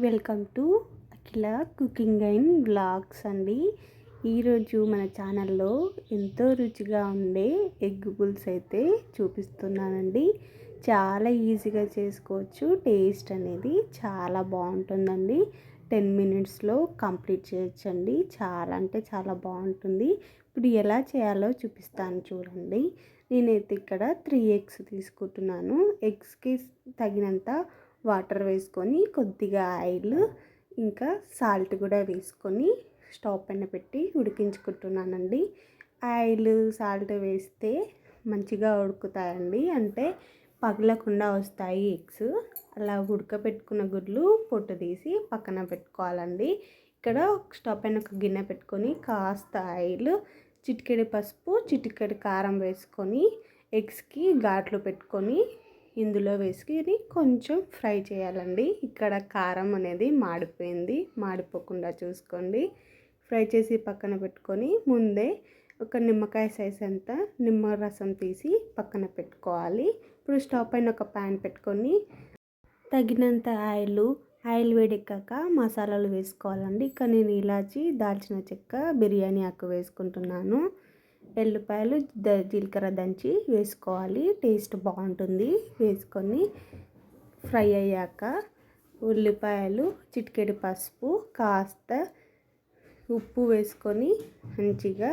Welcome to Akhila cooking and vlogs అండి. ఈరోజు మన ఛానల్లో ఎంతో రుచిగా ఉండే ఎగ్ పుల్స్ అయితే చూపిస్తున్నానండి. చాలా ఈజీగా చేసుకోవచ్చు. టేస్ట్ అనేది చాలా బాగుంటుందండి. 10 మినిట్స్లో కంప్లీట్ చేయొచ్చండి. చాలా అంటే చాలా బాగుంటుంది. ఇప్పుడు ఎలా చేయాలో చూపిస్తాను చూడండి. నేనైతే ఇక్కడ 3 ఎగ్స్ తీసుకుంటున్నాను. ఎగ్స్కి తగినంత వాటర్ వేసుకొని కొద్దిగా ఆయిల్ ఇంకా సాల్ట్ కూడా వేసుకొని స్టవ్ పైన పెట్టి ఉడికించుకుంటున్నానండి. ఆయిల్ సాల్ట్ వేస్తే మంచిగా ఉడుకుతాయండి, అంటే పగలకుండా వస్తాయి ఎగ్స్. అలా ఉడకపెట్టుకున్న గుడ్లు పొట్టు తీసి పక్కన పెట్టుకోవాలండి. ఇక్కడ స్టవ్ పైన ఒక గిన్నె పెట్టుకొని కాస్త ఆయిల్, చిటికెడు పసుపు, చిటికెడు కారం వేసుకొని ఎగ్స్కి ఘాట్లు పెట్టుకొని ఇందులో వేసుకొని కొంచెం ఫ్రై చేయాలండి. ఇక్కడ కారం అనేది మాడిపోయింది, మాడిపోకుండా చూసుకోండి. ఫ్రై చేసి పక్కన పెట్టుకొని ముందే ఒక నిమ్మకాయ సైజ్ అంతా నిమ్మరసం తీసి పక్కన పెట్టుకోవాలి. ఇప్పుడు స్టవ్ పైన ఒక ప్యాన్ పెట్టుకొని తగినంత ఆయిల్ వేడెక్కాక మసాలాలు వేసుకోవాలండి. ఇక్కడ నేను ఇలాచి, దాల్చిన చెక్క, బిర్యానీ ఆకు వేసుకుంటున్నాను. ఎల్లిపాయలు, జీలకర్ర దంచి వేసుకోవాలి, టేస్ట్ బాగుంటుంది. వేసుకొని ఫ్రై అయ్యాక ఉల్లిపాయలు, చిటికెడు పసుపు, కాస్త ఉప్పు వేసుకొని మంచిగా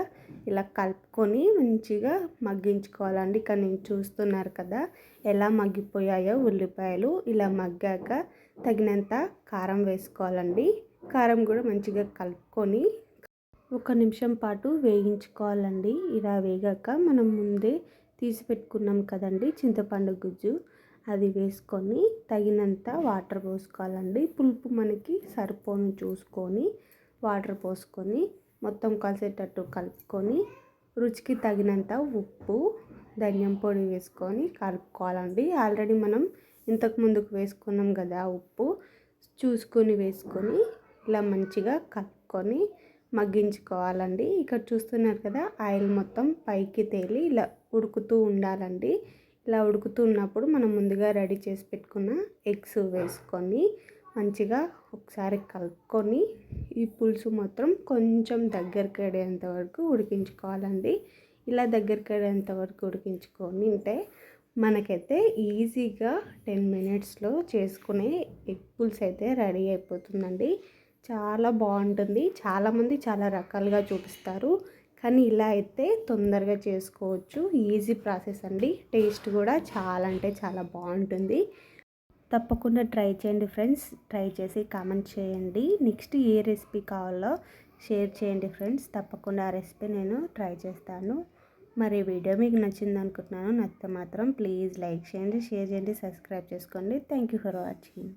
ఇలా కలుపుకొని మంచిగా మగ్గించుకోవాలండి. ఇక్కడ నేను చూస్తున్నారు కదా ఎలా మగ్గిపోయాయో ఉల్లిపాయలు. ఇలా మగ్గాక తగినంత కారం వేసుకోవాలండి. కారం కూడా మంచిగా కలుపుకొని 1 నిమిషం పాటు వేయించుకోవాలండి. ఇలా వేగాక మనం ముందే తీసి పెట్టుకున్నాం కదండి చింతపండు గుజ్జు, అది వేసుకొని తగినంత వాటర్ పోసుకోవాలండి. పులుపు మనకి సరిపోను చూసుకొని వాటర్ పోసుకొని మొత్తం కలిసేటట్టు కలుపుకొని రుచికి తగినంత ఉప్పు, ధనియం పొడి వేసుకొని కలుపుకోవాలండి. ఆల్రెడీ మనం ఇంతకు ముందుకు వేసుకున్నాం కదా ఉప్పు, చూసుకొని వేసుకొని ఇలా మంచిగా కలుపుకొని మగ్గించుకోవాలండి. ఇక్కడ చూస్తున్నారు కదా ఆయిల్ మొత్తం పైకి తేలి ఇలా ఉడుకుతూ ఉండాలండి. ఇలా ఉడుకుతున్నప్పుడు మనం ముందుగా రెడీ చేసి పెట్టుకున్న ఎగ్స్ వేసుకొని మంచిగా ఒకసారి కలుపుకొని ఈ పులుసు మొత్తం కొంచెం దగ్గరికి అయ్యేంత వరకు ఉడికించుకోవాలండి. ఇలా దగ్గరికి అయ్యేంత వరకు ఉడికించుకొని ఉంటే మనకైతే ఈజీగా 10 మినిట్స్లో చేసుకునే ఎగ్ పులుసు అయితే రెడీ అయిపోతుందండి. చాలా బాగుంటుంది. చాలామంది చాలా రకాలుగా చూపిస్తారు, కానీ ఇలా అయితే తొందరగా చేసుకోవచ్చు. ఈజీ ప్రాసెస్ అండి. టేస్ట్ కూడా చాలా అంటే చాలా బాగుంటుంది. తప్పకుండా ట్రై చేయండి ఫ్రెండ్స్. ట్రై చేసి కామెంట్ చేయండి. నెక్స్ట్ ఏ రెసిపీ కావాలో షేర్ చేయండి ఫ్రెండ్స్. తప్పకుండా ఆ రెసిపీ నేను ట్రై చేస్తాను. మరి వీడియో మీకు నచ్చింది అనుకుంటున్నాను. నచ్చితే మాత్రం ప్లీజ్ లైక్ చేయండి, షేర్ చేయండి, సబ్స్క్రైబ్ చేసుకోండి. Thank you for watching.